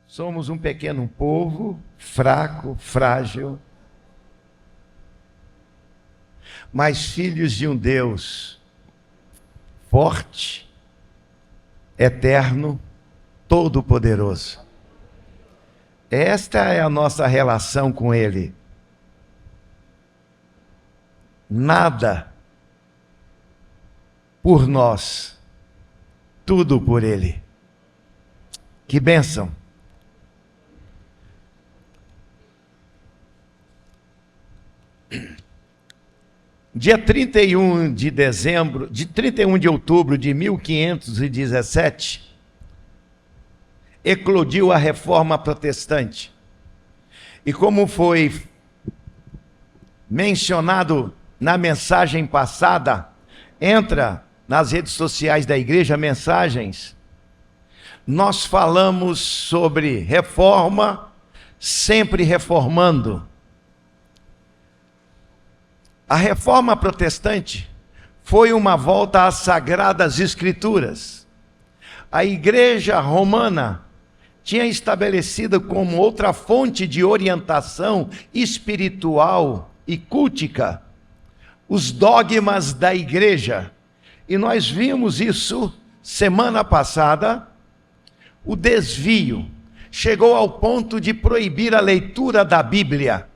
Somos um pequeno povo, fraco, frágil, mas filhos de um Deus forte, eterno, todo-poderoso. Esta é a nossa relação com Ele. Nada por nós, tudo por Ele. Que bênção! Dia 31 de outubro de 1517, eclodiu a Reforma Protestante. E como foi mencionado na mensagem passada, entra nas redes sociais da igreja mensagens, nós falamos sobre reforma, sempre reformando. A Reforma Protestante foi uma volta às Sagradas Escrituras. A Igreja Romana tinha estabelecido como outra fonte de orientação espiritual e cultica os dogmas da Igreja. E nós vimos isso semana passada. O desvio chegou ao ponto de proibir a leitura da Bíblia.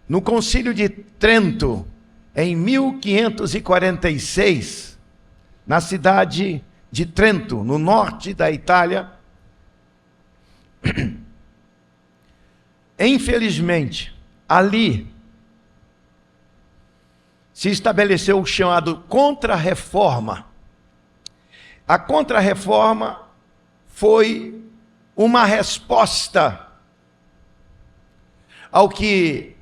No Concílio de Trento, em 1546, na cidade de Trento, no norte da Itália, infelizmente, ali se estabeleceu o chamado Contra-Reforma. A Contra-Reforma foi uma resposta ao que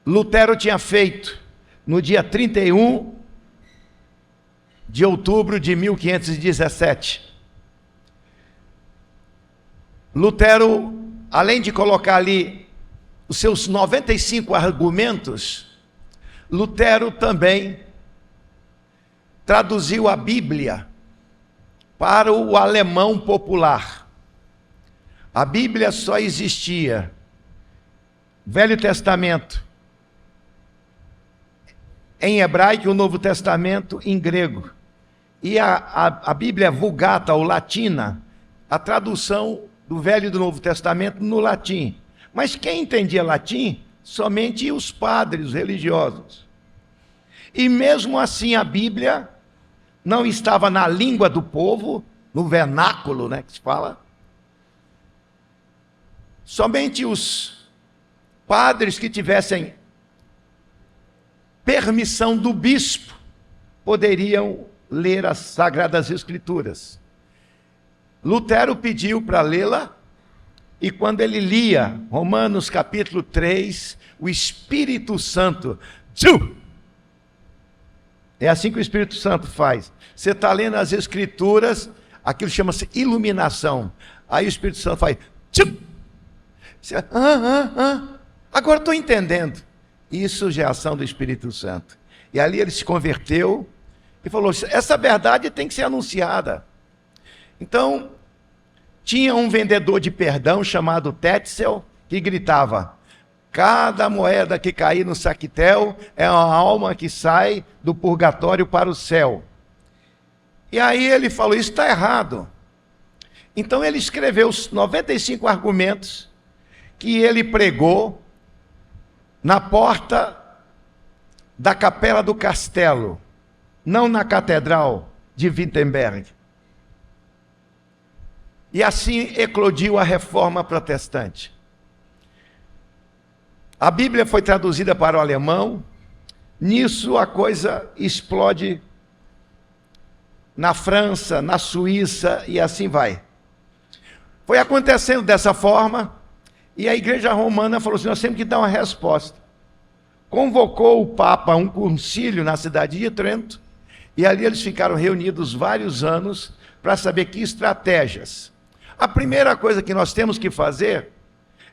Lutero tinha feito no dia 31 de outubro de 1517. Lutero, além de colocar ali os seus 95 argumentos, Lutero também traduziu a Bíblia para o alemão popular. A Bíblia só existia Velho Testamento em hebraico e o Novo Testamento em grego. E a Bíblia Vulgata, ou latina, a tradução do Velho e do Novo Testamento no latim. Mas quem entendia latim? Somente os padres, os religiosos. E mesmo assim a Bíblia não estava na língua do povo, no vernáculo, que se fala. Somente os padres que tivessem permissão do bispo poderiam ler as Sagradas Escrituras. Lutero pediu para lê-la, e quando ele lia Romanos capítulo 3, o Espírito Santo, é assim que o Espírito Santo faz. Você está lendo as Escrituras, aquilo chama-se iluminação. Aí o Espírito Santo faz, você, agora estou entendendo. Isso já é ação do Espírito Santo. E ali ele se converteu e falou, essa verdade tem que ser anunciada. Então, tinha um vendedor de perdão chamado Tetzel, que gritava, cada moeda que cair no saquitel é uma alma que sai do purgatório para o céu. E aí ele falou, isso está errado. Então ele escreveu os 95 argumentos que ele pregou na porta da Capela do Castelo, não na Catedral de Wittenberg. E assim eclodiu a Reforma Protestante. A Bíblia foi traduzida para o alemão, nisso a coisa explode na França, na Suíça e assim vai. Foi acontecendo dessa forma. E a Igreja Romana falou assim, nós temos que dar uma resposta. Convocou o Papa a um concílio na cidade de Trento, e ali eles ficaram reunidos vários anos para saber que estratégias. A primeira coisa que nós temos que fazer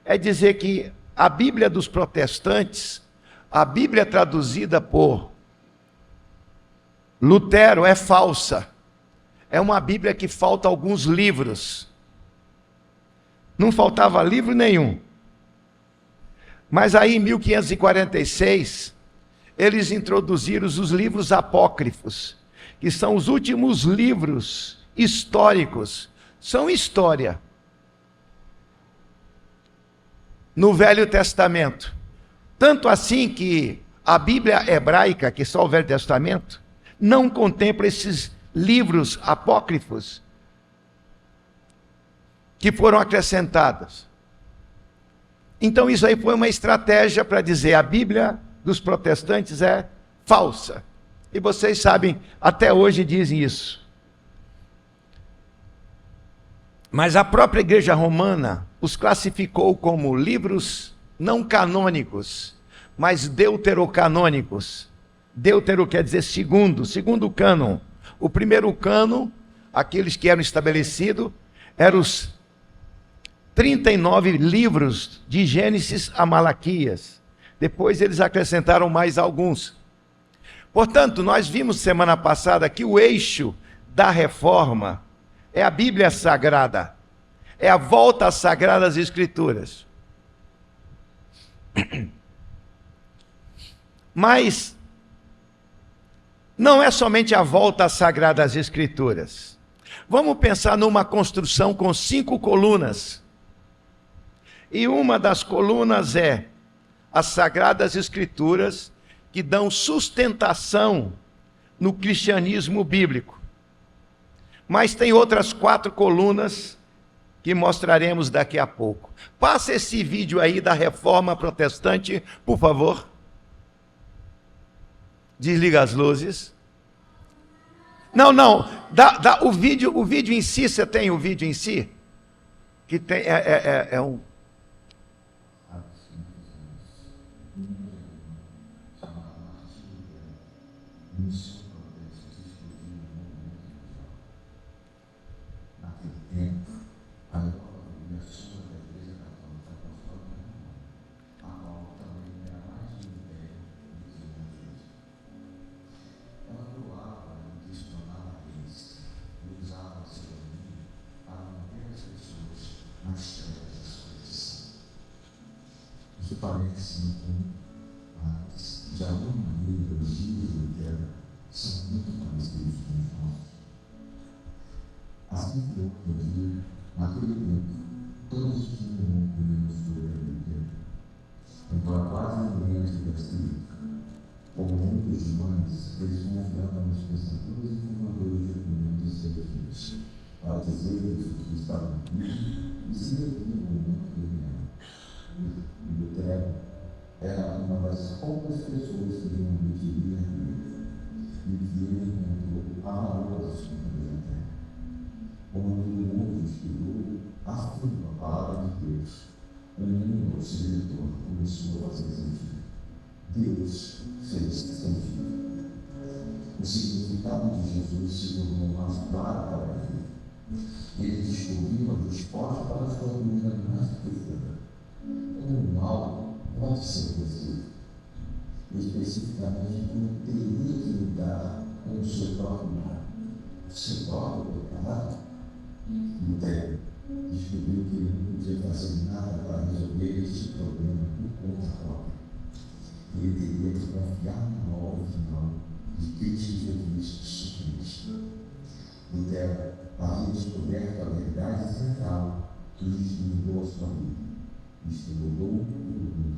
é dizer que a Bíblia dos protestantes, a Bíblia traduzida por Lutero é falsa. é uma Bíblia que falta alguns livros. Não faltava livro nenhum. Mas aí, em 1546, eles introduziram os livros apócrifos, que são os últimos livros históricos. São história. No Velho Testamento. Tanto assim que a Bíblia hebraica, que é só o Velho Testamento, não contempla esses livros apócrifos que foram acrescentados. Então isso aí foi uma estratégia para dizer a Bíblia dos protestantes é falsa. E vocês sabem, até hoje dizem isso. Mas a própria Igreja Romana os classificou como livros não canônicos, mas deuterocanônicos. Deutero quer dizer segundo cânon. O primeiro cânon, aqueles que eram estabelecidos, eram os 39 livros de Gênesis a Malaquias. Depois eles acrescentaram mais alguns. Portanto, nós vimos semana passada que o eixo da reforma é a Bíblia Sagrada. É a volta às Sagradas Escrituras. Mas não é somente a volta às Sagradas Escrituras. Vamos pensar numa construção com 5 colunas. E uma das colunas é as Sagradas Escrituras, que dão sustentação no cristianismo bíblico. Mas tem outras 4 colunas que mostraremos daqui a pouco. Passa esse vídeo aí da Reforma Protestante, por favor. Desliga as luzes. Não, o vídeo em si, você tem o vídeo em si? Que tem, é um... Que parecem mas de alguma maneira os dias da terra são muito parecidos com os nossos. Assim foi no dia, naquele tempo, todos tinham um primeiro sobre a Bíblia. Então, quase ninguém tivesse escrito. Como muitos mães, eles confiavam nos pensadores e formadores de opinião de seus filhos, para dizer-lhes o que estava na Bíblia e se deviam ou não opinião. E Lutero era uma das poucas pessoas que realmente lia a Bíblia e que ele encontrou amorosas com a terra. Como todo mundo estudou a fundo a palavra de Deus, o seu leitor começou a fazer sentido. Deus fez sentido. O significado de Jesus se tornou mais claro para ele. Ele descobriu a resposta para a sua dúvida mais profunda. Como o mal pode ser vencido, especificamente como teria que lidar com o seu próprio mal, o seu próprio pecado. Lutero descobriu que ele não podia fazer nada para resolver este problema por conta própria. Ele teria que confiar na obra final de Cristo Jesus suplente. Lutero havia descoberto a verdade central que distinguiu a sua vida. Estimulou o mundo.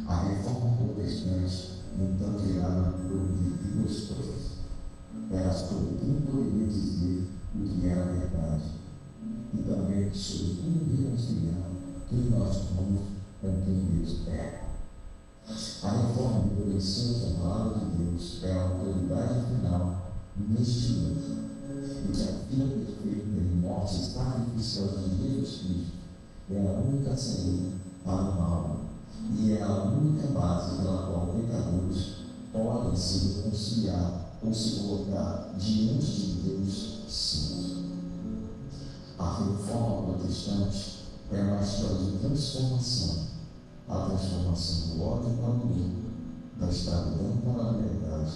A reforma protestante, então, girava em torno de 2 coisas. Era sobre quem poderia dizer o que era verdade, e também sobre como reconciliar quem nós somos com quem Deus é. A reforma obedecendo a palavra de Deus é a autoridade final neste mundo, e que a vida perfeita e morte sacrificial de Jesus Cristo é a única saída para o mal e é a única base pela qual pecadores podem se reconciliar ou se colocar diante de Deus Santo. A reforma protestante é uma história de transformação, a transformação do ódio para o bem, da escravidão para a liberdade,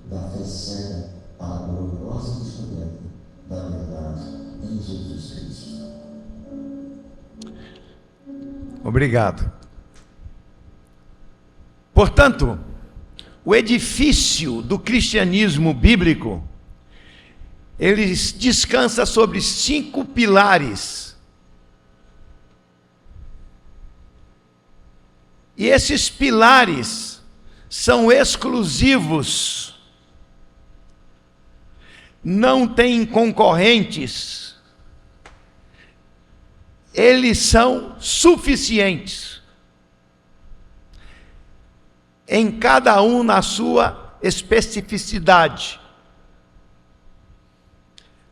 da fé cega a gloriosa descoberta da verdade em Jesus Cristo. Obrigado. Portanto, o edifício do cristianismo bíblico, ele descansa sobre 5 pilares. E esses pilares são exclusivos, não têm concorrentes, eles são suficientes, em cada um na sua especificidade.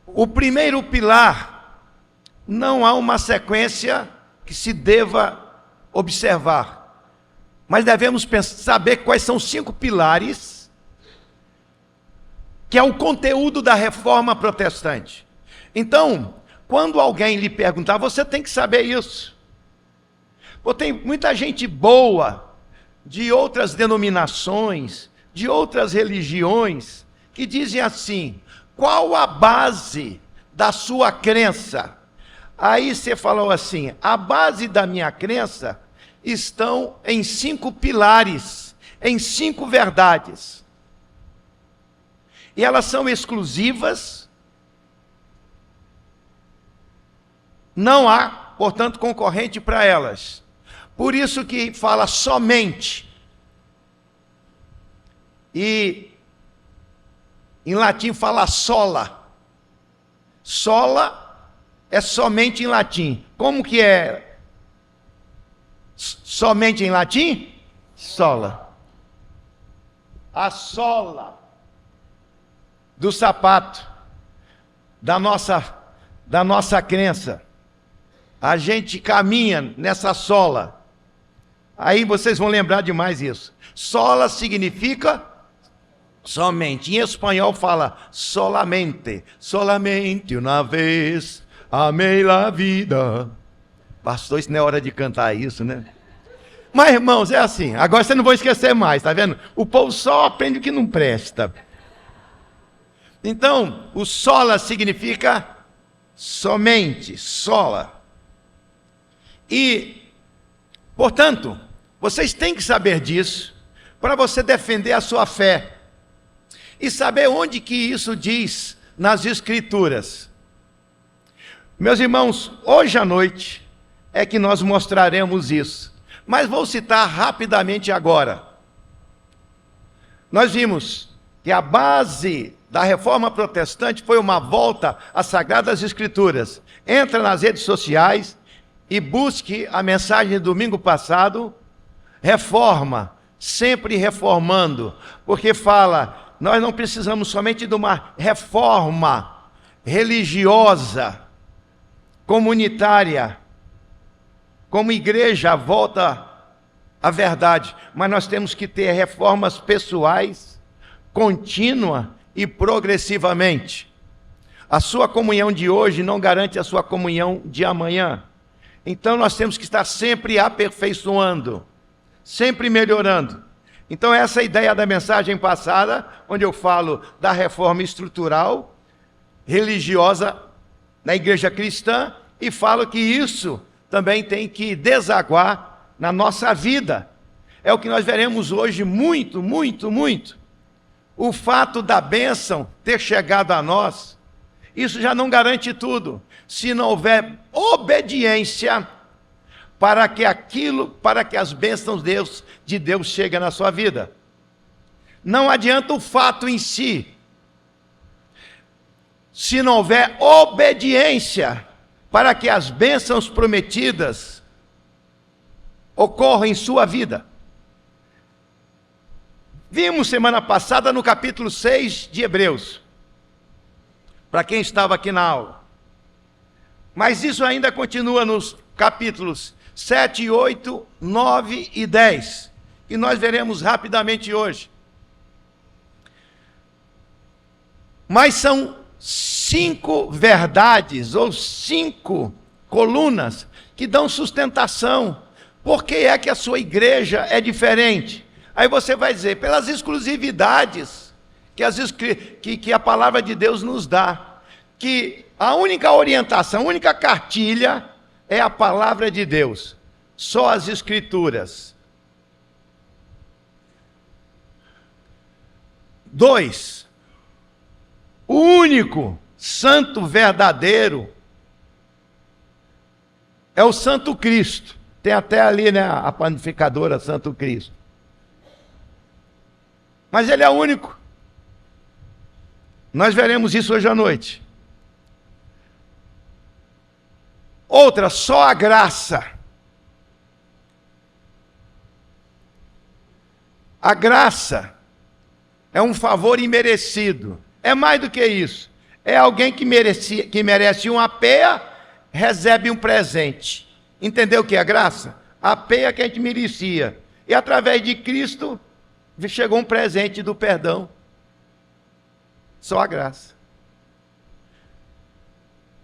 O primeiro pilar, não há uma sequência que se deva observar, mas devemos saber quais são os 5 pilares, que é o conteúdo da reforma protestante. Então, quando alguém lhe perguntar, você tem que saber isso. Porque tem muita gente boa, de outras denominações, de outras religiões, que dizem assim: qual a base da sua crença? Aí você falou assim: a base da minha crença estão em 5 pilares, em 5 verdades. E elas são exclusivas, não há, portanto, concorrente para elas. Por isso que fala somente. E em latim fala sola. Sola é somente em latim. Como que é somente em latim? Sola. A sola do sapato da nossa crença. A gente caminha nessa sola. Aí vocês vão lembrar de mais isso. Sola significa somente. Em espanhol fala solamente. Solamente uma vez amei a vida. Pastor, isso não é hora de cantar isso, né? Mas, irmãos, é assim. Agora vocês não vão esquecer mais, tá vendo? O povo só aprende o que não presta. Então, o sola significa somente, sola. E, portanto, vocês têm que saber disso para você defender a sua fé. E saber onde que isso diz nas Escrituras. Meus irmãos, hoje à noite é que nós mostraremos isso. Mas vou citar rapidamente agora. Nós vimos que a base da reforma protestante foi uma volta às Sagradas Escrituras. Entra nas redes sociais e busque a mensagem do domingo passado, reforma, sempre reformando, porque fala, nós não precisamos somente de uma reforma religiosa, comunitária, como igreja, volta à verdade, mas nós temos que ter reformas pessoais, contínua e progressivamente. A sua comunhão de hoje não garante a sua comunhão de amanhã. Então nós temos que estar sempre aperfeiçoando, sempre melhorando. Então essa é a ideia da mensagem passada, onde eu falo da reforma estrutural, religiosa na igreja cristã, e falo que isso também tem que desaguar na nossa vida. É o que nós veremos hoje muito, muito, muito. O fato da bênção ter chegado a nós, isso já não garante tudo. Se não houver obediência para que as bênçãos de Deus cheguem na sua vida. Não adianta o fato em si. Se não houver obediência para que as bênçãos prometidas ocorram em sua vida. Vimos semana passada no capítulo 6 de Hebreus, para quem estava aqui na aula. Mas isso ainda continua nos capítulos 7, 8, 9 e 10, que nós veremos rapidamente hoje. Mas são 5 verdades, ou 5 colunas, que dão sustentação. Por que é que a sua igreja é diferente? Aí você vai dizer, pelas exclusividades que a palavra de Deus nos dá, que a única orientação, a única cartilha é a palavra de Deus, só as Escrituras. 2, o único santo verdadeiro é o Santo Cristo. Tem até ali, né, a panificadora Santo Cristo. Mas ele é o único. Nós veremos isso hoje à noite. Outra, só a graça. A graça é um favor imerecido. É mais do que isso. É alguém que merece uma peia, recebe um presente. Entendeu o que é a graça? A peia que a gente merecia. E através de Cristo, chegou um presente do perdão. Só a graça.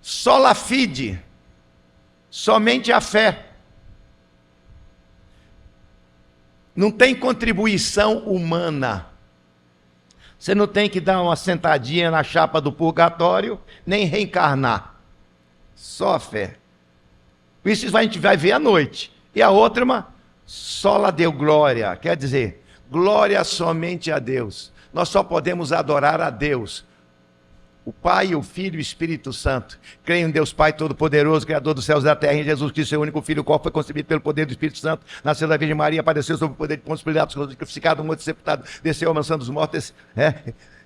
Sola fide. Somente a fé. Não tem contribuição humana. Você não tem que dar uma sentadinha na chapa do purgatório, nem reencarnar. Só a fé. Isso a gente vai ver à noite. E a outra, sola deu glória. Quer dizer, glória somente a Deus. Nós só podemos adorar a Deus, o Pai, o Filho e o Espírito Santo. Creio em Deus Pai Todo-Poderoso, Criador dos céus e da terra, em Jesus Cristo, seu único Filho, o qual foi concebido pelo poder do Espírito Santo, nasceu da Virgem Maria, apareceu sob o poder de Pôncio Pilatos, crucificado, morto, sepultado, desceu à mansão dos mortos,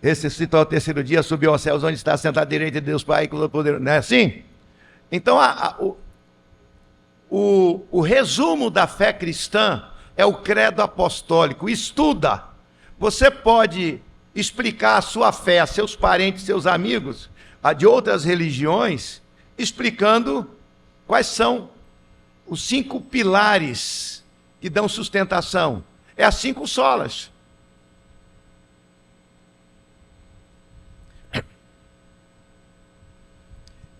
ressuscitou ao terceiro dia, subiu aos céus, onde está sentado à direita de Deus Pai, Todo-Poderoso. Não é assim? Então, o resumo da fé cristã é o credo apostólico. Estuda. Você pode explicar a sua fé a seus parentes, seus amigos, a de outras religiões, explicando quais são os 5 pilares que dão sustentação. É as 5 solas.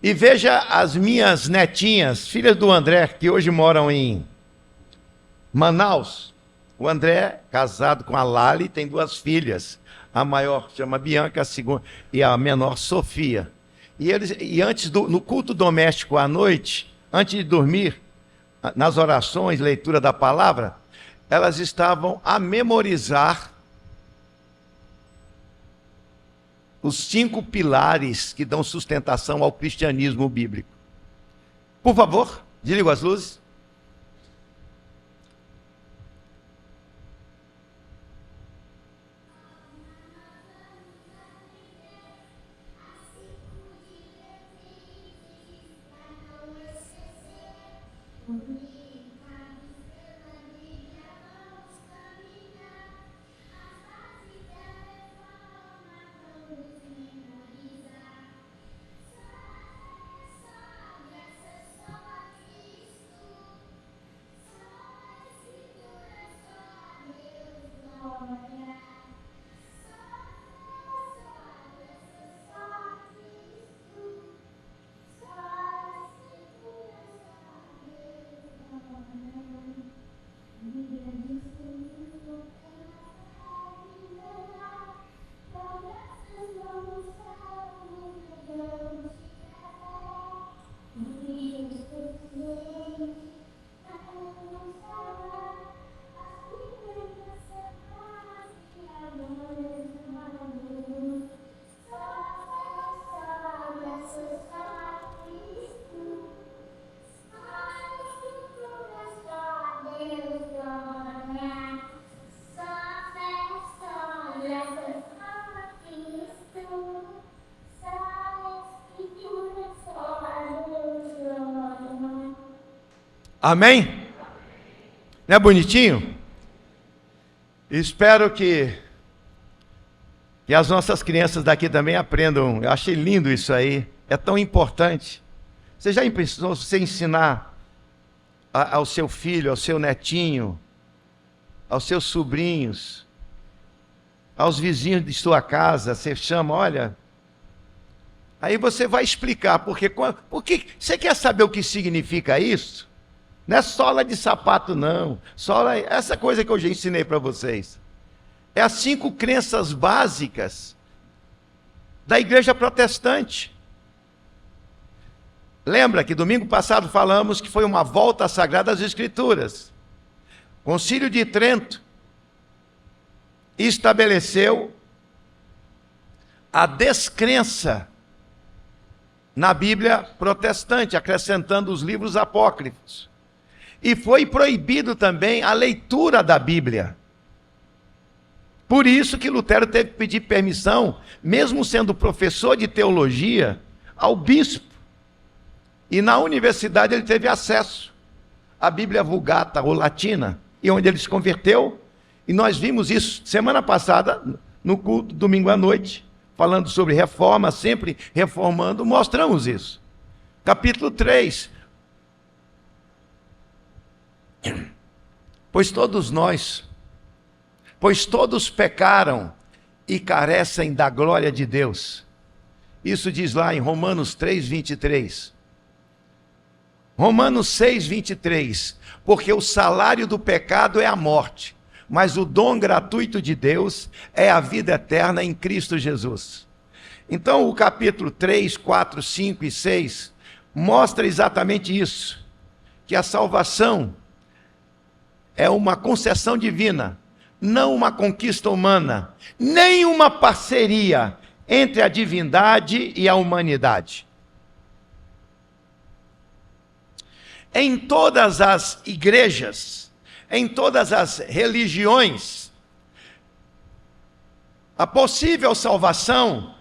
E veja as minhas netinhas, filhas do André, que hoje moram em Manaus. O André, casado com a Lali, tem 2 filhas. A maior chama Bianca, a segunda, e a menor Sofia. E antes no culto doméstico à noite, antes de dormir, nas orações, leitura da palavra, elas estavam a memorizar os 5 pilares que dão sustentação ao cristianismo bíblico. Por favor, desliga as luzes. Amém? Não é bonitinho? Espero que as nossas crianças daqui também aprendam. Eu achei lindo isso aí. É tão importante. Você já pensou você ensinar ao seu filho, ao seu netinho, aos seus sobrinhos, aos vizinhos de sua casa, você chama, olha... Aí você vai explicar, porque você quer saber o que significa isso? Não é sola de sapato, não. Sola, essa coisa que eu já ensinei para vocês. É as 5 crenças básicas da igreja protestante. Lembra que domingo passado falamos que foi uma volta às Sagradas Escrituras. O Concílio de Trento estabeleceu a descrença na Bíblia protestante, acrescentando os livros apócrifos. E foi proibido também a leitura da Bíblia. Por isso que Lutero teve que pedir permissão, mesmo sendo professor de teologia, ao bispo. E na universidade ele teve acesso à Bíblia Vulgata ou Latina, e onde ele se converteu. E nós vimos isso semana passada, no culto, domingo à noite, falando sobre reforma, sempre reformando, mostramos isso. Capítulo 3. Pois todos pecaram e carecem da glória de Deus. Isso diz lá em Romanos 3, 23. Romanos 6, 23. Porque o salário do pecado é a morte, mas o dom gratuito de Deus é a vida eterna em Cristo Jesus. Então o capítulo 3, 4, 5 e 6 mostra exatamente isso, que a salvação é uma concessão divina, não uma conquista humana, nem uma parceria entre a divindade e a humanidade. Em todas as igrejas, em todas as religiões, a possível salvação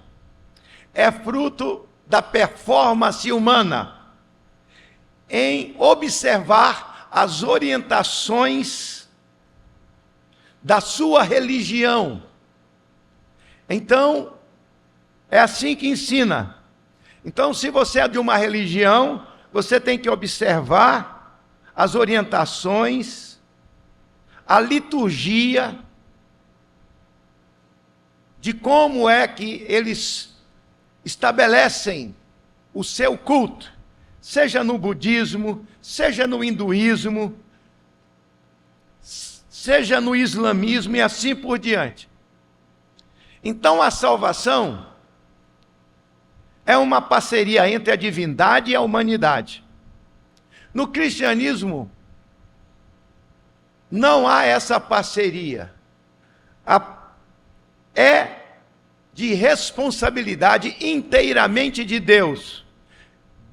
é fruto da performance humana em observar as orientações da sua religião. Então, é assim que ensina. Então, se você é de uma religião, você tem que observar as orientações, a liturgia, de como é que eles estabelecem o seu culto, seja no budismo, seja no hinduísmo, seja no islamismo e assim por diante. Então a salvação é uma parceria entre a divindade e a humanidade. No cristianismo, não há essa parceria. É de responsabilidade inteiramente de Deus.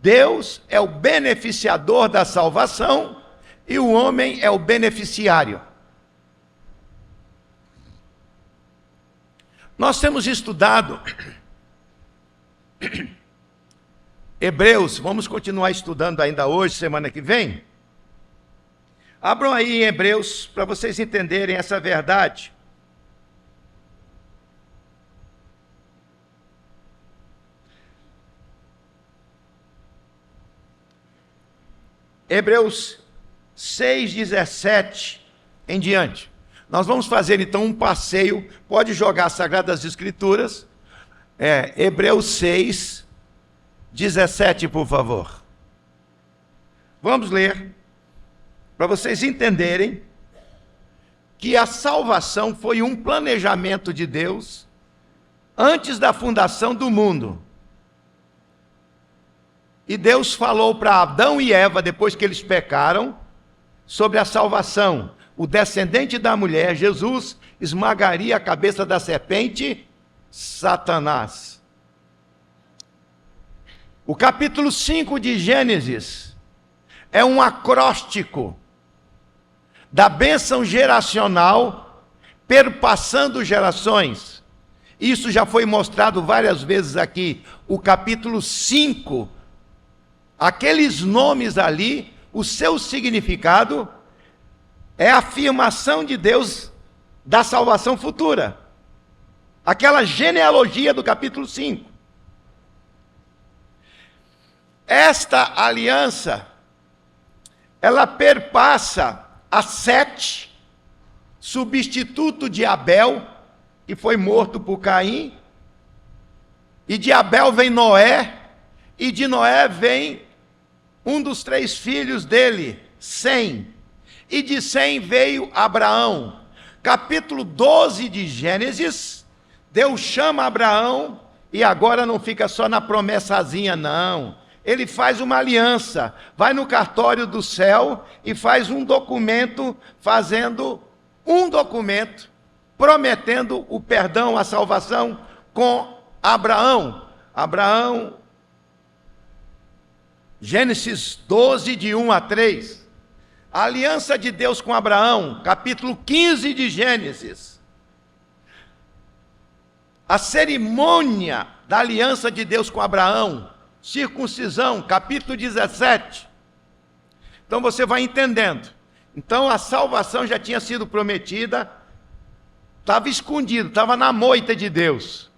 Deus é o beneficiador da salvação e o homem é o beneficiário. Nós temos estudado Hebreus, vamos continuar estudando ainda hoje, semana que vem. Abram aí em Hebreus para vocês entenderem essa verdade. Hebreus 6:17 em diante. Nós vamos fazer então um passeio, pode jogar as Sagradas Escrituras, Hebreus 6:17, por favor. Vamos ler, para vocês entenderem que a salvação foi um planejamento de Deus antes da fundação do mundo. E Deus falou para Adão e Eva, depois que eles pecaram, sobre a salvação. O descendente da mulher, Jesus, esmagaria a cabeça da serpente, Satanás. O capítulo 5 de Gênesis é um acróstico da bênção geracional perpassando gerações. Isso já foi mostrado várias vezes aqui. O capítulo 5, aqueles nomes ali, o seu significado é a afirmação de Deus da salvação futura. Aquela genealogia do capítulo 5. Esta aliança, ela perpassa a Sete, substituto de Abel, que foi morto por Caim, e de Abel vem Noé, e de Noé vem um dos 3 filhos dele, Sem. E de Sem veio Abraão. Capítulo 12 de Gênesis, Deus chama Abraão e agora não fica só na promessazinha, não. Ele faz uma aliança, vai no cartório do céu e faz um documento, prometendo o perdão, a salvação com Abraão. Gênesis 12, de 1 a 3. A aliança de Deus com Abraão, capítulo 15 de Gênesis. A cerimônia da aliança de Deus com Abraão, circuncisão, capítulo 17. Então você vai entendendo. Então a salvação já tinha sido prometida, estava escondido, estava na moita de Deus.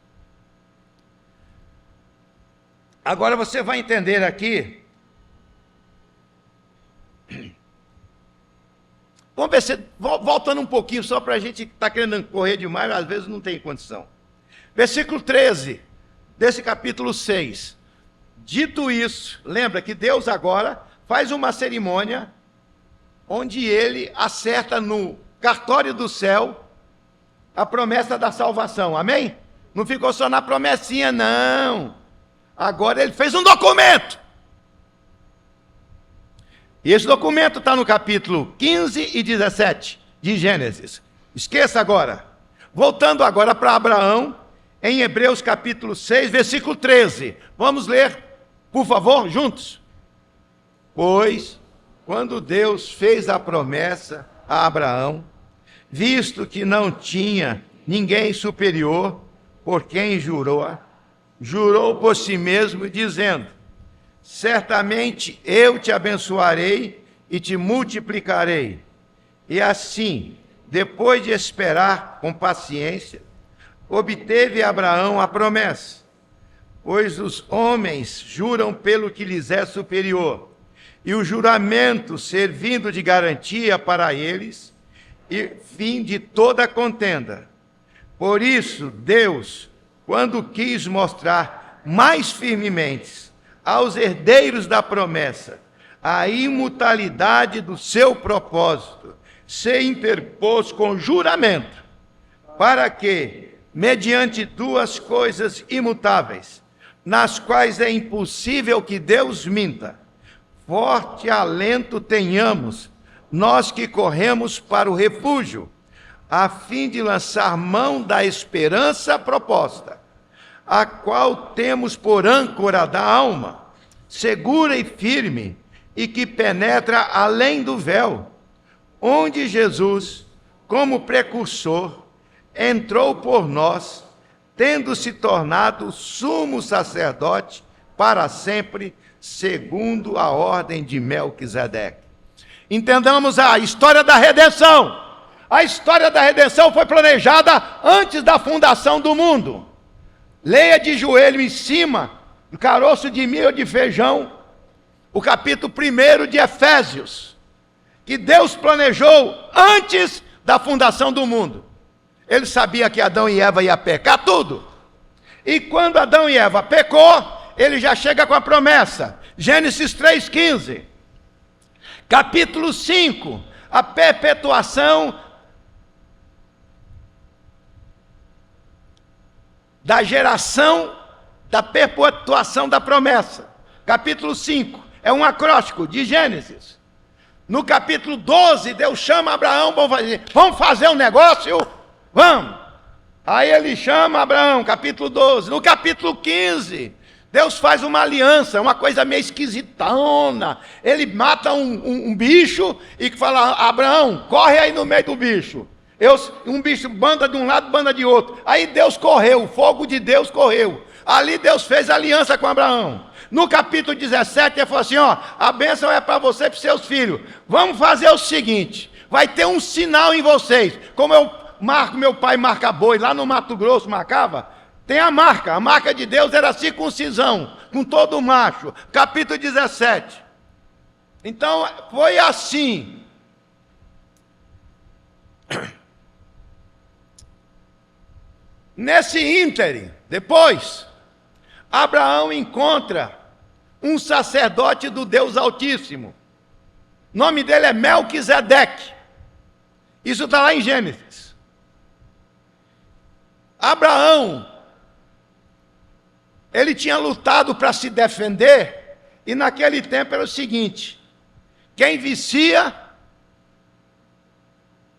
Agora você vai entender aqui. Vamos ver se, voltando um pouquinho, só para a gente que está querendo correr demais, às vezes não tem condição. Versículo 13, desse capítulo 6. Dito isso, lembra que Deus agora faz uma cerimônia, onde ele acerta no cartório do céu a promessa da salvação, amém? Não ficou só na promessinha, não. Agora ele fez um documento. E esse documento está no capítulo 15 e 17 de Gênesis. Esqueça agora. Voltando agora para Abraão, em Hebreus capítulo 6, versículo 13. Vamos ler, por favor, juntos. Pois, quando Deus fez a promessa a Abraão, visto que não tinha ninguém superior por quem jurou por si mesmo, dizendo: certamente eu te abençoarei e te multiplicarei. E assim, depois de esperar com paciência, obteve Abraão a promessa. Pois os homens juram pelo que lhes é superior, e o juramento servindo de garantia para eles, e fim de toda contenda. Por isso, Deus, quando quis mostrar mais firmemente aos herdeiros da promessa a imutabilidade do seu propósito, se interpôs com juramento, para que, mediante duas coisas imutáveis, nas quais é impossível que Deus minta, forte alento tenhamos, nós que corremos para o refúgio, a fim de lançar mão da esperança proposta, a qual temos por âncora da alma, segura e firme, e que penetra além do véu, onde Jesus, como precursor, entrou por nós, tendo se tornado sumo sacerdote para sempre, segundo a ordem de Melquisedeque. Entendamos a história da redenção. A história da redenção foi planejada antes da fundação do mundo. Leia de joelho em cima, do caroço de milho de feijão, o capítulo 1 de Efésios, que Deus planejou antes da fundação do mundo. Ele sabia que Adão e Eva iam pecar tudo. E quando Adão e Eva pecou, ele já chega com a promessa. Gênesis 3,15. Capítulo 5, a perpetuação da geração, da perpetuação da promessa. Capítulo 5, é um acróstico de Gênesis. No capítulo 12, Deus chama Abraão, vamos fazer um negócio? Vamos. Aí ele chama Abraão, capítulo 12. No capítulo 15, Deus faz uma aliança, uma coisa meio esquisitona. Ele mata um bicho e fala: Abraão, corre aí no meio do bicho. Um bicho banda de um lado, banda de outro. Aí Deus correu, o fogo de Deus correu. Ali Deus fez aliança com Abraão. No capítulo 17, ele falou assim: ó, a bênção é para você e para os seus filhos. Vamos fazer o seguinte: vai ter um sinal em vocês. Como meu pai marca boi, lá no Mato Grosso marcava, tem a marca de Deus era a circuncisão, com todo macho. Capítulo 17. Então, foi assim. Nesse ínterim, depois, Abraão encontra um sacerdote do Deus Altíssimo. O nome dele é Melquisedeque. Isso está lá em Gênesis. Abraão, ele tinha lutado para se defender, e naquele tempo era o seguinte: quem vicia,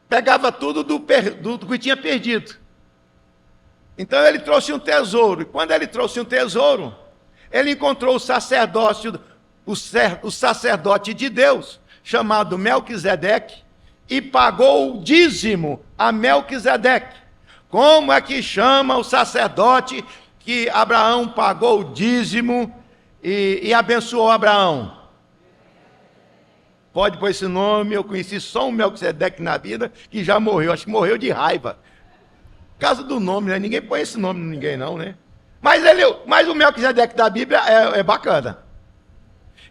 pegava tudo do que tinha perdido. Então ele trouxe um tesouro, e quando ele trouxe um tesouro, ele encontrou o sacerdote de Deus, chamado Melquisedeque, e pagou o dízimo a Melquisedeque. Como é que chama o sacerdote que Abraão pagou o dízimo e abençoou Abraão? Pode pôr esse nome, eu conheci só um Melquisedeque na vida, que já morreu, acho que morreu de raiva. Por causa do nome, né? Ninguém põe esse nome em ninguém não, né? Mas o Melquisedeque da Bíblia é bacana.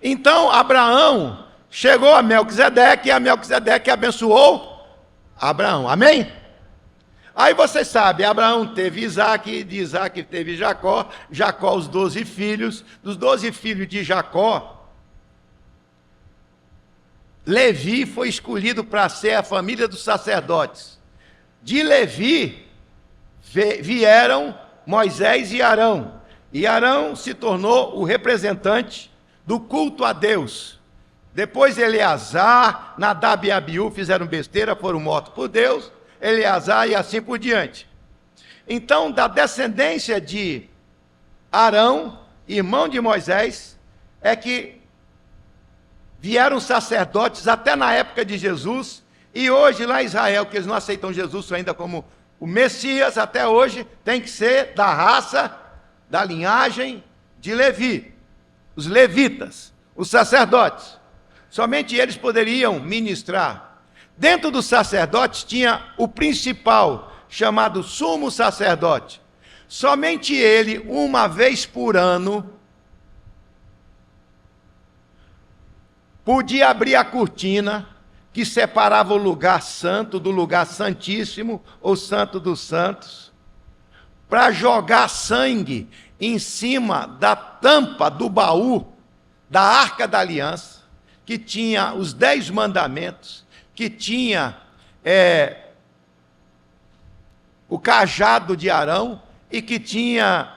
Então, Abraão chegou a Melquisedeque, e a Melquisedeque abençoou Abraão. Amém? Aí você sabe, Abraão teve Isaac, de Isaac teve Jacó, Jacó os 12 filhos, dos 12 filhos de Jacó, Levi foi escolhido para ser a família dos sacerdotes. De Levi vieram Moisés e Arão se tornou o representante do culto a Deus. Depois Eleazar, Nadab e Abiú fizeram besteira, foram mortos por Deus, Eleazar e assim por diante. Então, da descendência de Arão, irmão de Moisés, é que vieram sacerdotes até na época de Jesus, e hoje lá em Israel, que eles não aceitam Jesus ainda como o Messias, até hoje tem que ser da raça, da linhagem de Levi, os levitas, os sacerdotes. Somente eles poderiam ministrar. Dentro dos sacerdotes tinha o principal, chamado sumo sacerdote. Somente ele, uma vez por ano, podia abrir a cortina que separava o lugar santo do lugar santíssimo, ou santo dos santos, para jogar sangue em cima da tampa do baú da Arca da Aliança, que tinha os 10 mandamentos, que tinha o cajado de Arão e que tinha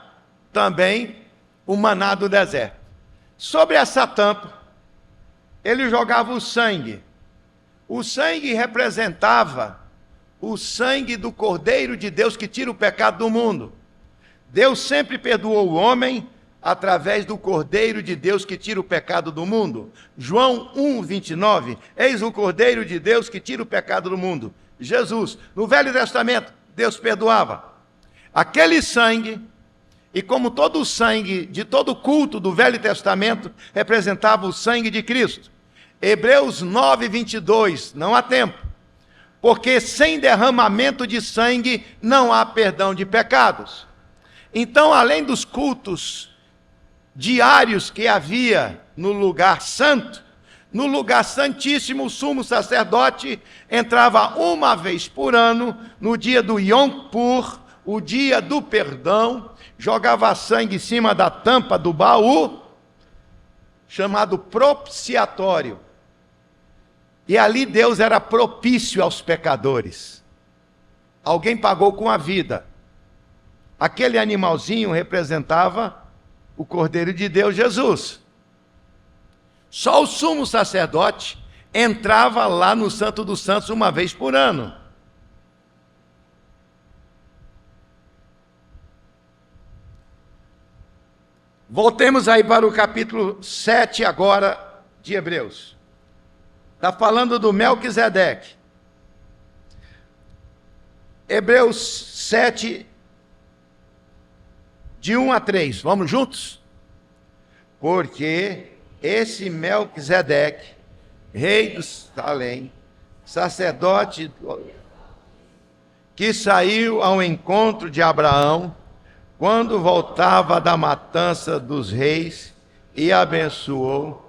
também o maná do deserto. Sobre essa tampa, ele jogava o sangue. O sangue representava o sangue do Cordeiro de Deus que tira o pecado do mundo. Deus sempre perdoou o homem através do Cordeiro de Deus que tira o pecado do mundo. João 1:29, eis o Cordeiro de Deus que tira o pecado do mundo. Jesus, no Velho Testamento, Deus perdoava. Aquele sangue, e como todo o sangue de todo culto do Velho Testamento, representava o sangue de Cristo. Hebreus 9:22, não há tempo, porque sem derramamento de sangue não há perdão de pecados. Então, além dos cultos diários que havia no lugar santo, no lugar santíssimo, o sumo sacerdote entrava uma vez por ano, no dia do Yom Kippur, o dia do perdão, jogava sangue em cima da tampa do baú, chamado propiciatório. E ali Deus era propício aos pecadores. Alguém pagou com a vida. Aquele animalzinho representava o Cordeiro de Deus, Jesus. Só o sumo sacerdote entrava lá no Santo dos Santos uma vez por ano. Voltemos aí para o capítulo 7 agora de Hebreus. Está falando do Melquisedeque. Hebreus 7, de 1 a 3. Vamos juntos? Porque esse Melquisedeque, rei de Salém, sacerdote que saiu ao encontro de Abraão, quando voltava da matança dos reis, e abençoou,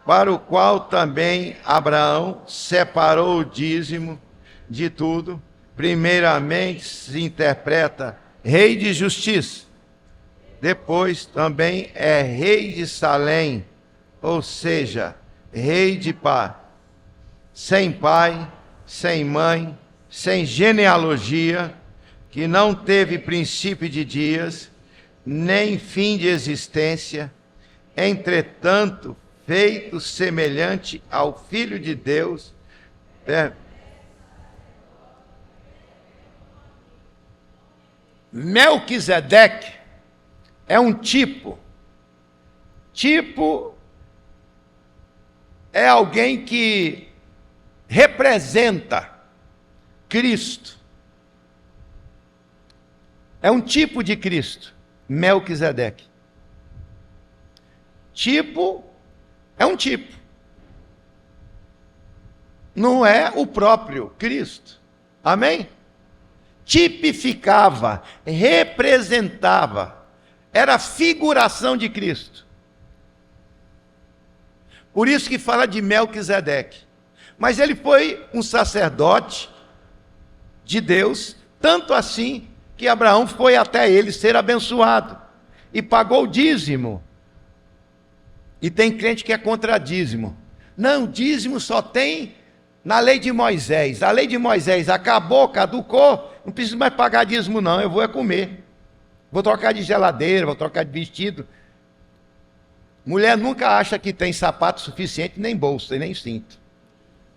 para o qual também Abraão separou o dízimo de tudo. Primeiramente se interpreta rei de justiça, depois também é rei de Salém, ou seja, rei de paz, sem pai, sem mãe, sem genealogia, que não teve princípio de dias, nem fim de existência, entretanto, feito semelhante ao Filho de Deus. Melquisedeque é um tipo. Tipo é alguém que representa Cristo. É um tipo de Cristo, Melquisedeque. Tipo é um tipo. Não é o próprio Cristo. Amém? Tipificava, representava, era a figuração de Cristo. Por isso que fala de Melquisedeque. Mas ele foi um sacerdote de Deus, tanto assim que Abraão foi até ele ser abençoado e pagou o dízimo. E tem crente que é contra dízimo. Não, dízimo só tem na lei de Moisés. A lei de Moisés acabou, caducou, não preciso mais pagar dízimo não, eu vou é comer. Vou trocar de geladeira, vou trocar de vestido. Mulher nunca acha que tem sapato suficiente, nem bolsa, nem cinto.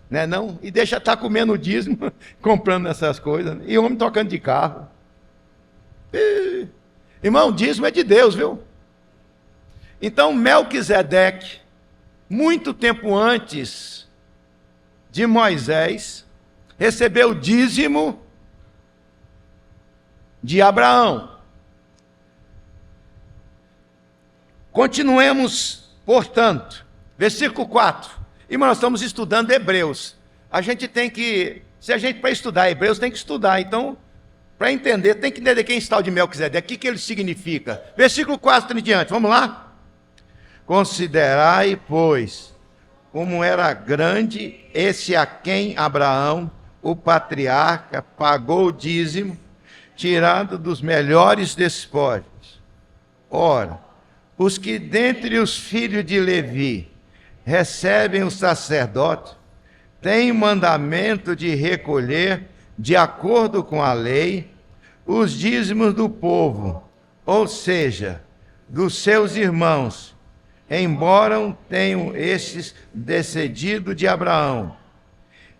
Né, não? E deixa estar comendo dízimo, comprando essas coisas. E o homem trocando de carro. Irmão, dízimo é de Deus, viu? Então Melquisedeque, muito tempo antes de Moisés, recebeu o dízimo de Abraão. Continuemos, portanto, versículo 4. Irmão, nós estamos estudando Hebreus. A gente tem que, se a gente para estudar Hebreus, tem que estudar. Então, para entender, tem que entender quem está o de Melquisedeque, o que ele significa. Versículo 4 em diante, vamos lá? Considerai, pois, como era grande esse a quem Abraão, o patriarca, pagou o dízimo, tirado dos melhores despojos. Ora, os que dentre os filhos de Levi recebem o sacerdote, têm o mandamento de recolher, de acordo com a lei, os dízimos do povo, ou seja, dos seus irmãos, embora tenham estes descendido de Abraão.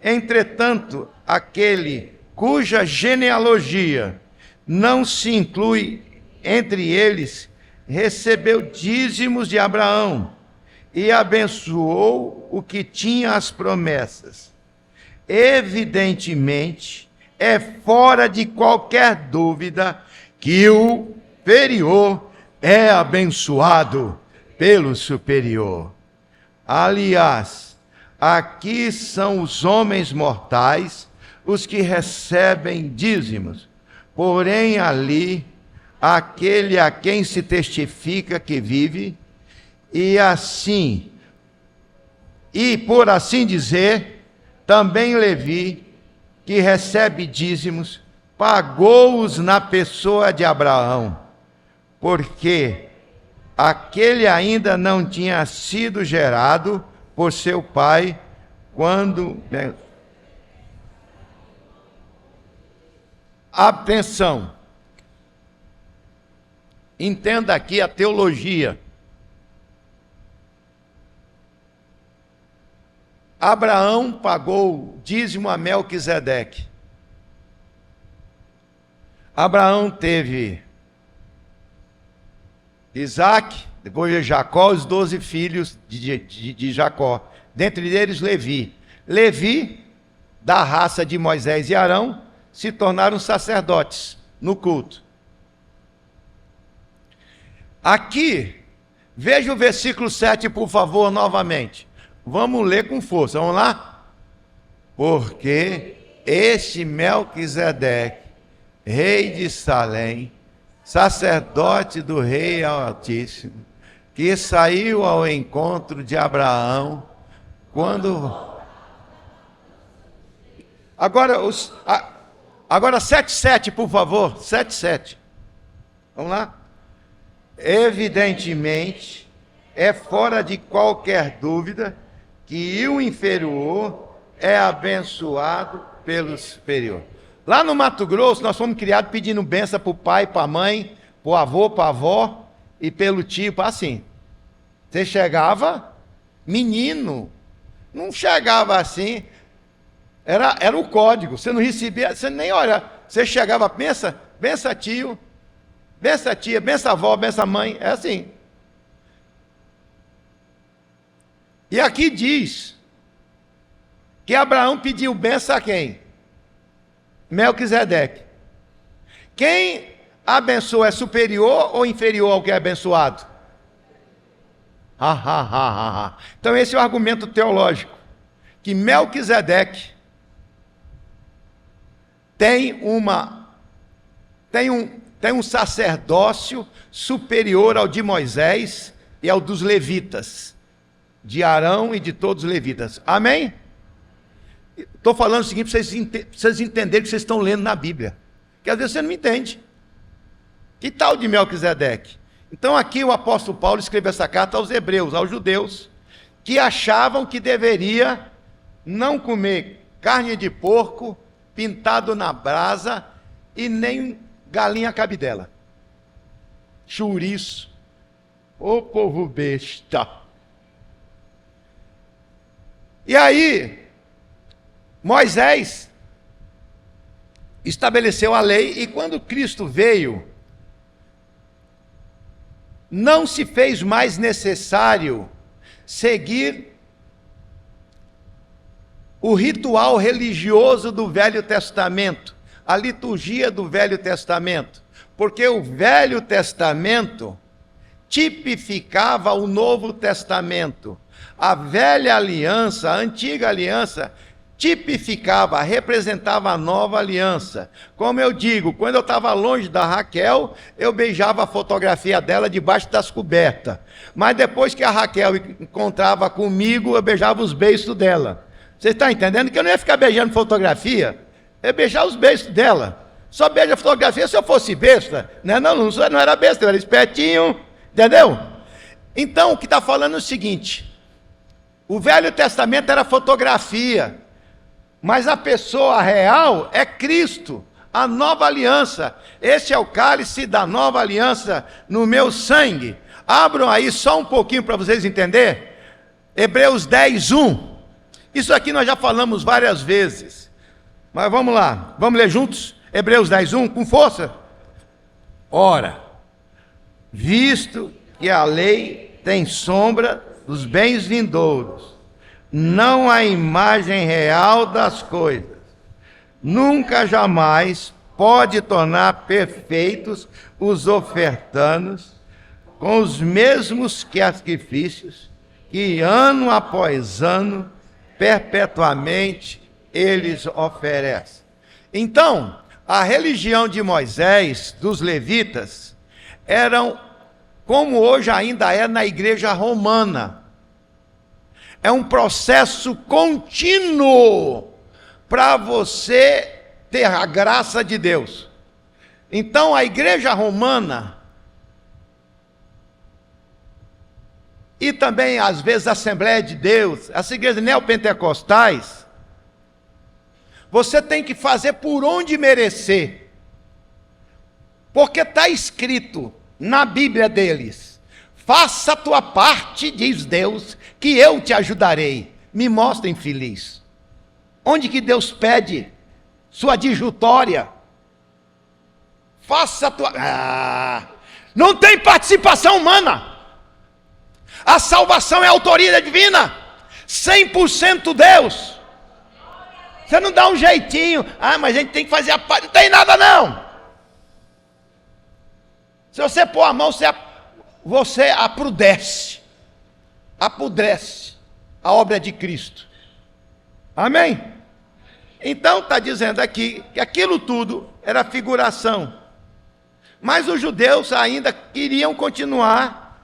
Entretanto, aquele cuja genealogia não se inclui entre eles, recebeu dízimos de Abraão e abençoou o que tinha as promessas. Evidentemente, é fora de qualquer dúvida que o inferior é abençoado pelo superior. Aliás, aqui são os homens mortais os que recebem dízimos, porém ali aquele a quem se testifica que vive, e por assim dizer, também Levi, que recebe dízimos, pagou-os na pessoa de Abraão, porque aquele ainda não tinha sido gerado por seu pai, quando... Atenção! Entenda aqui a teologia. Abraão pagou dízimo a Melquisedeque. Abraão teve Isaac, depois de Jacó, os 12 filhos de Jacó. Dentre eles, Levi. Levi, da raça de Moisés e Arão, se tornaram sacerdotes no culto. Aqui, veja o versículo 7, por favor, novamente. Vamos ler com força, vamos lá? Porque este Melquisedeque, rei de Salém, sacerdote do Rei Altíssimo, que saiu ao encontro de Abraão, quando... Agora 7:7, por favor, 7:7. Vamos lá? Evidentemente, é fora de qualquer dúvida que o inferior é abençoado pelo superior. Lá no Mato Grosso, nós fomos criados pedindo benção para o pai, para a mãe, para o avô, para a avó e pelo tio, assim. Você chegava, menino, não chegava assim, era o código, você não recebia, você nem olha, você chegava, bença tio, bença tia, bença avó, bença mãe, é assim. E aqui diz que Abraão pediu benção a quem? Melquisedeque. Quem abençoa é superior ou inferior ao que é abençoado? Então esse é o argumento teológico, que Melquisedeque tem um sacerdócio superior ao de Moisés e ao dos levitas, de Arão e de todos os levitas. Amém? Estou falando o seguinte para vocês entenderem que vocês estão lendo na Bíblia, que às vezes você não entende. Que tal de Melquisedeque? Então aqui o apóstolo Paulo escreve essa carta aos hebreus, aos judeus, que achavam que deveria não comer carne de porco pintado na brasa e nem galinha cabidela. Chouriço. Ô povo besta. E aí, Moisés estabeleceu a lei e quando Cristo veio, não se fez mais necessário seguir o ritual religioso do Velho Testamento, a liturgia do Velho Testamento, porque o Velho Testamento tipificava o Novo Testamento. A velha aliança, a antiga aliança, tipificava, representava a nova aliança. Como eu digo, quando eu estava longe da Raquel, eu beijava a fotografia dela debaixo das cobertas. Mas depois que a Raquel encontrava comigo, eu beijava os beiços dela. Você está entendendo que eu não ia ficar beijando fotografia? Eu ia beijar os beiços dela. Só beija a fotografia se eu fosse besta. Não era besta, eu era espertinho. Entendeu? Então, o que está falando é o seguinte: o Velho Testamento era fotografia, mas a pessoa real é Cristo, a nova aliança. Esse é o cálice da nova aliança no meu sangue. Abram aí só um pouquinho para vocês entenderem. Hebreus 10, 1. Isso aqui nós já falamos várias vezes. Mas vamos lá, vamos ler juntos? Hebreus 10, 1, com força. Ora, visto que a lei tem sombra dos bens vindouros, não a imagem real das coisas, nunca jamais pode tornar perfeitos os ofertanos com os mesmos sacrifícios que ano após ano, perpetuamente, eles oferecem. Então, a religião de Moisés, dos levitas, eram como hoje ainda é na igreja romana. É um processo contínuo para você ter a graça de Deus. Então a igreja romana, e também às vezes a Assembleia de Deus, as igrejas neopentecostais, você tem que fazer por onde merecer. Porque está escrito na Bíblia deles: faça a tua parte, diz Deus, que eu te ajudarei. Me mostra, infeliz, onde que Deus pede sua adjutória? Faça a tua... não tem participação humana. A salvação é autoria divina, 100% Deus. Você não dá um jeitinho, mas a gente tem que fazer a parte. Não tem nada não. Se você pôr a mão, você apodrece a obra de Cristo. Amém? Então está dizendo aqui que aquilo tudo era figuração. Mas os judeus ainda queriam continuar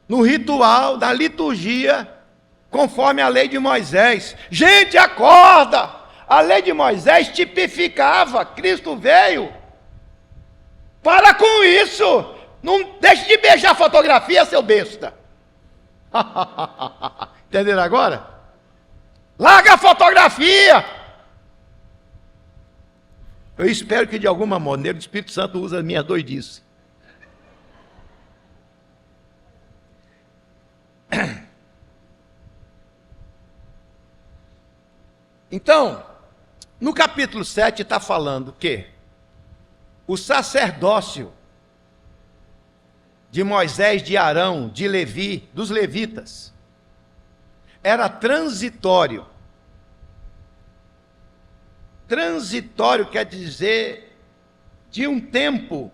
no ritual, na liturgia, conforme a lei de Moisés. Gente, acorda! A lei de Moisés tipificava, Cristo veio. Para com isso! Não deixe de beijar a fotografia, seu besta. Entenderam agora? Larga a fotografia! Eu espero que de alguma maneira o Espírito Santo use as minhas doidices. Então, no capítulo 7 está falando que o sacerdócio de Moisés, de Arão, de Levi, dos levitas, era transitório. Transitório quer dizer de um tempo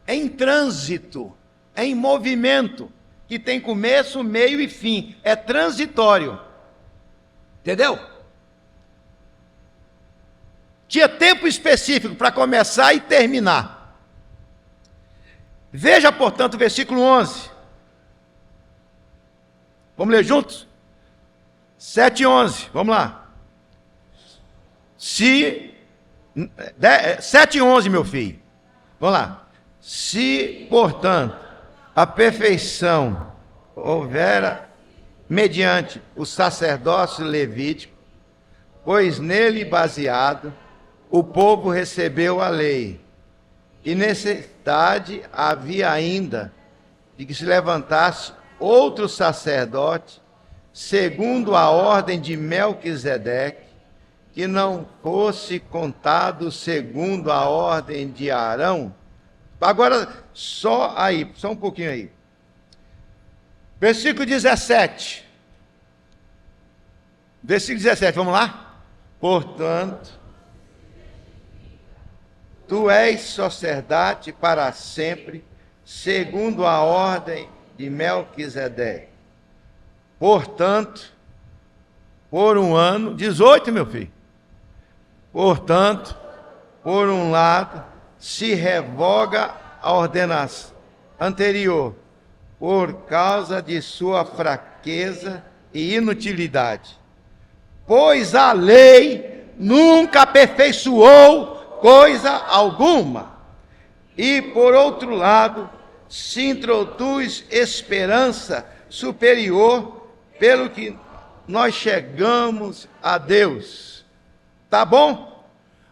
em trânsito, em movimento, que tem começo, meio e fim. É transitório. Entendeu? Tinha tempo específico para começar e terminar. Veja, portanto, o versículo 11. Vamos ler juntos? 7:11, vamos lá. 7:11, meu filho. Vamos lá. Se, portanto, a perfeição houvera mediante o sacerdócio levítico, pois nele baseado o povo recebeu a lei, e necessidade havia ainda de que se levantasse outro sacerdote, segundo a ordem de Melquisedeque, que não fosse contado segundo a ordem de Arão. Agora, só um pouquinho aí. Versículo 17. Versículo 17, vamos lá? Portanto, tu és sacerdote para sempre, segundo a ordem de Melquisedeque. Portanto, por um ano, 18, meu filho. Portanto, por um lado, se revoga a ordenação anterior, por causa de sua fraqueza e inutilidade. Pois a lei nunca aperfeiçoou coisa alguma. E, por outro lado, se introduz esperança superior, pelo que nós chegamos a Deus. Tá bom?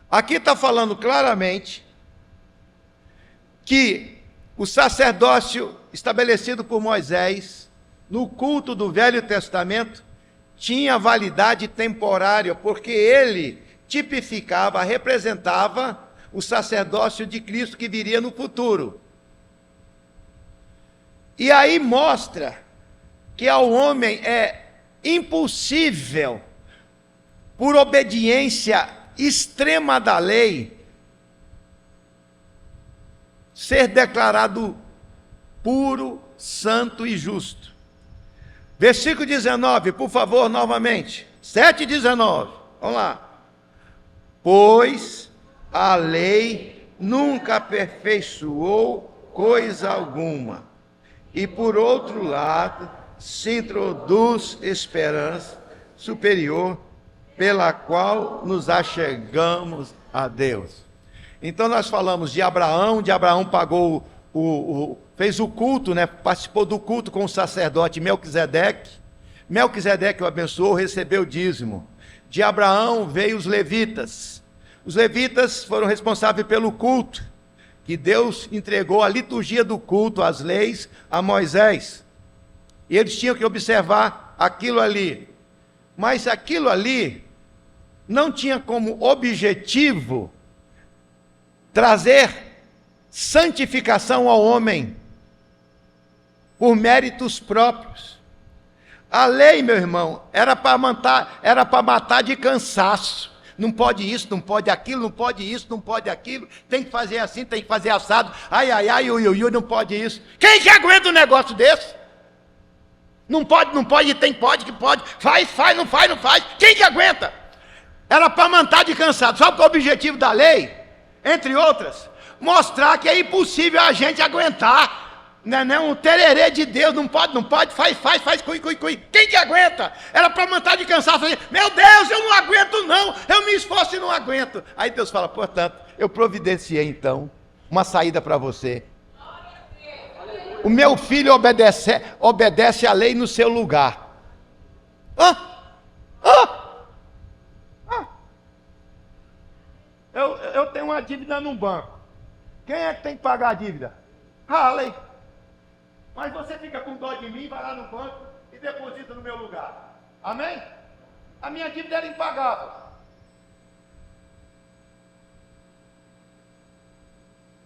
Aqui está falando claramente que o sacerdócio estabelecido por Moisés no culto do Velho Testamento tinha validade temporária, porque ele tipificava, representava o sacerdócio de Cristo que viria no futuro. E aí mostra que ao homem é impossível, por obediência extrema da lei, ser declarado puro, santo e justo. Versículo 19, por favor, novamente. 7:19, vamos lá. Pois a lei nunca aperfeiçoou coisa alguma, e por outro lado, se introduz esperança superior, pela qual nos achegamos a Deus. Então nós falamos de Abraão pagou fez o culto, né? Participou do culto com o sacerdote Melquisedeque. Melquisedeque o abençoou, recebeu o dízimo. De Abraão veio os levitas. Os levitas foram responsáveis pelo culto, que Deus entregou a liturgia do culto, as leis, a Moisés. E eles tinham que observar aquilo ali. Mas aquilo ali não tinha como objetivo trazer santificação ao homem por méritos próprios. A lei, meu irmão, era para matar de cansaço. Não pode isso, não pode aquilo, não pode isso, não pode aquilo. Tem que fazer assim, tem que fazer assado. Ai, não pode isso. Quem que aguenta um negócio desse? Não pode, tem, pode, que pode. Faz, não faz. Quem que aguenta? Era para matar de cansado. Sabe qual é o objetivo da lei? Entre outras, mostrar que é impossível a gente aguentar. Não é um tererê de Deus, não pode, faz, cui. Quem que aguenta? Era para matar de cansado. Meu Deus, eu não aguento não, eu me esforço e não aguento. Aí Deus fala, portanto, eu providenciei então uma saída para você. O meu filho obedece a lei no seu lugar. uma dívida num banco. Quem é que tem que pagar a dívida? Harley. Mas você fica com dó de mim, vai lá no banco e deposita no meu lugar. Amém? A minha dívida era impagável.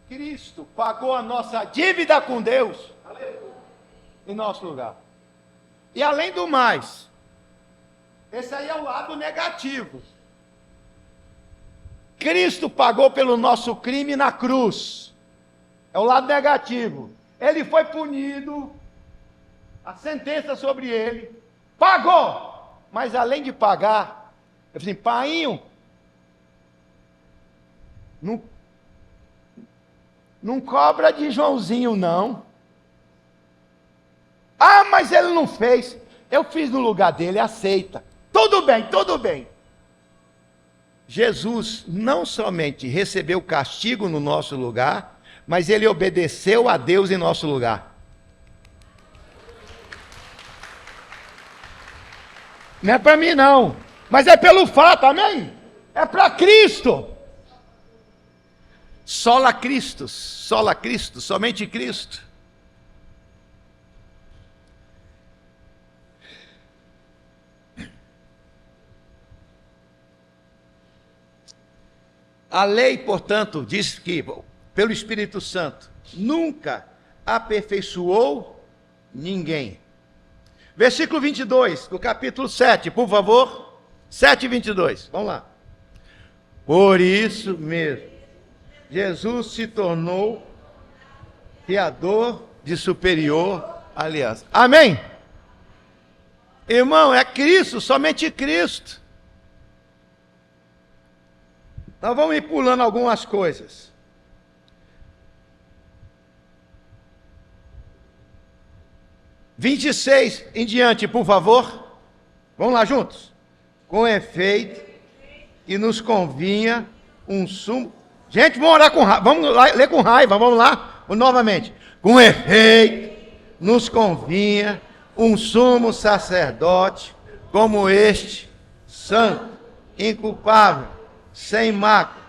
Cristo pagou a nossa dívida com Deus em nosso lugar. E além do mais, esse aí é o lado negativo. Cristo pagou pelo nosso crime na cruz. É o lado negativo. Ele foi punido, a sentença sobre ele, pagou. Mas além de pagar, eu falei assim, painho, não cobra de Joãozinho, não. Ah, mas ele não fez. Eu fiz no lugar dele, aceita. Tudo bem, tudo bem. Jesus não somente recebeu castigo no nosso lugar, mas ele obedeceu a Deus em nosso lugar. Não é para mim não, mas é pelo fato, amém? É para Cristo. Sola Cristo, somente Cristo. A lei, portanto, diz que, pelo Espírito Santo, nunca aperfeiçoou ninguém. Versículo 22, do capítulo 7, por favor. 7:22, vamos lá. Por isso mesmo, Jesus se tornou fiador de superior aliança. Amém? Irmão, é Cristo, somente Cristo. Nós vamos ir pulando algumas coisas. (26) em diante, por favor. Vamos lá juntos. Com efeito, que nos convinha um sumo... Gente, vamos orar com raiva. Vamos lá, ler com raiva, vamos lá. Novamente. Com efeito, nos convinha um sumo sacerdote como este, santo, inculpável, sem mácula,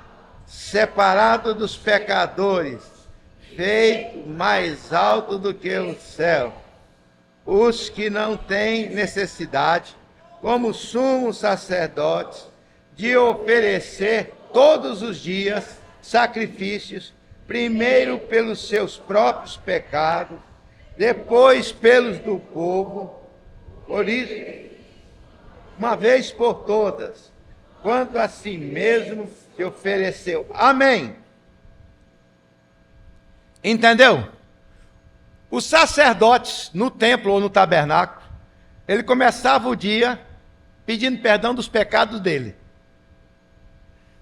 separado dos pecadores, feito mais alto do que o céu, os que não têm necessidade, como sumos sacerdotes, de oferecer todos os dias sacrifícios, primeiro pelos seus próprios pecados, depois pelos do povo, por isso, uma vez por todas, quanto a si mesmo se ofereceu. Amém. Entendeu? Os sacerdotes no templo ou no tabernáculo, ele começava o dia pedindo perdão dos pecados dele.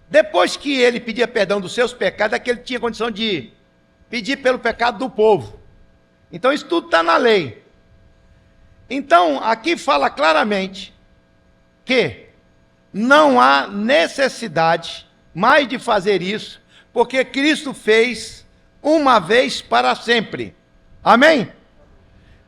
Depois que ele pedia perdão dos seus pecados, é que ele tinha condição de pedir pelo pecado do povo. Então isso tudo está na lei. Então aqui fala claramente que não há necessidade mais de fazer isso, porque Cristo fez uma vez para sempre. Amém?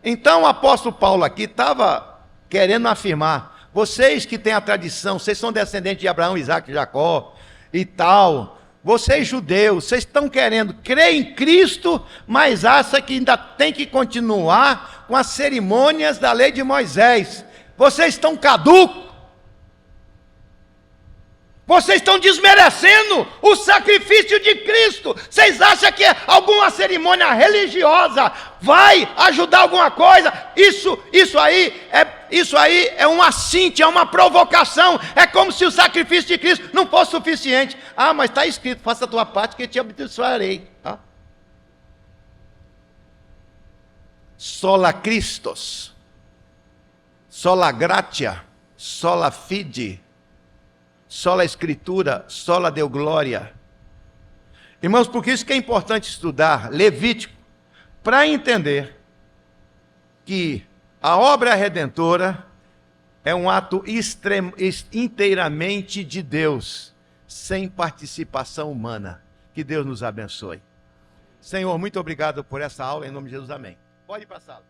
Então o apóstolo Paulo aqui estava querendo afirmar, vocês que têm a tradição, vocês são descendentes de Abraão, Isaac e Jacó e tal, vocês judeus, vocês estão querendo crer em Cristo, mas acham que ainda tem que continuar com as cerimônias da lei de Moisés. Vocês estão caducos. Vocês estão desmerecendo o sacrifício de Cristo. Vocês acham que alguma cerimônia religiosa vai ajudar alguma coisa? Isso aí é um assinte, é uma provocação. É como se o sacrifício de Cristo não fosse suficiente. Ah, mas está escrito, faça a tua parte que eu te abençoarei. Ah. Sola Christos, sola gratia, sola fide, sola escritura, sola deu glória. Irmãos, por isso que é importante estudar Levítico, para entender que a obra redentora é um ato inteiramente de Deus, sem participação humana. Que Deus nos abençoe. Senhor, muito obrigado por essa aula, em nome de Jesus, amém. Pode passar.